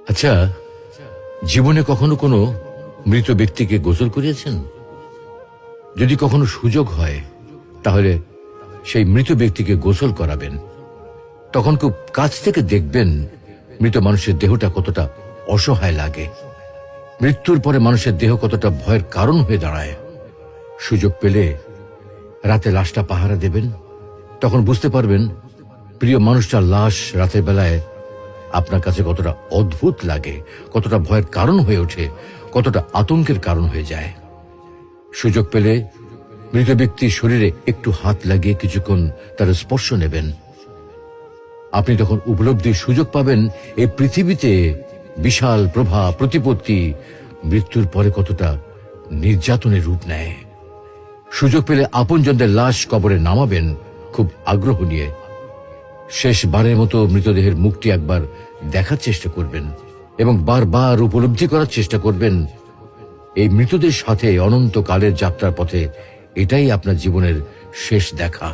আচ্ছা, জীবনে কখনো কোনো মৃত ব্যক্তিকে গোসল করিয়েছেন? যদি কখনো সুযোগ হয় তাহলে সেই মৃত ব্যক্তিকে গোসল করাবেন। তখন খুব কাছ থেকে দেখবেন মৃত মানুষের দেহটা কতটা অসহায় লাগে, মৃত্যুর পরে মানুষের দেহ কতটা ভয়ের কারণ হয়ে দাঁড়ায়। সুযোগ পেলে রাতে লাশটা পাহারা দেবেন, তখন বুঝতে পারবেন প্রিয় মানুষটার লাশ রাতের বেলায় আপনার কাছে কতটা অদ্ভুত লাগে, কতটা ভয়ের কারণ হয়ে ওঠে, কতটা আতঙ্কের কারণ হয়ে যায়। সুযোগ পেলে মৃত ব্যক্তির শরীরে একটু হাত লাগিয়ে কিছুক্ষণ তার স্পর্শ নেবেন। আপনি তখন উপলব্ধির সুযোগ পাবেন এই পৃথিবীতে বিশাল প্রভা প্রতিপত্তি মৃত্যুর পরে কতটা নির্যাতনের রূপ নেয়। সুযোগ পেলে আপনজনদের লাশ কবরে নামাবেন খুব আগ্রহ নিয়ে। শেষবারের মতো মৃতদেহের মুখটি একবার দেখার চেষ্টা করবেন এবং বারবার উপলব্ধি করার চেষ্টা করবেন এই মৃতদের সাথে অনন্তকালের যাত্রার পথে এটাই আপনার জীবনের শেষ দেখা।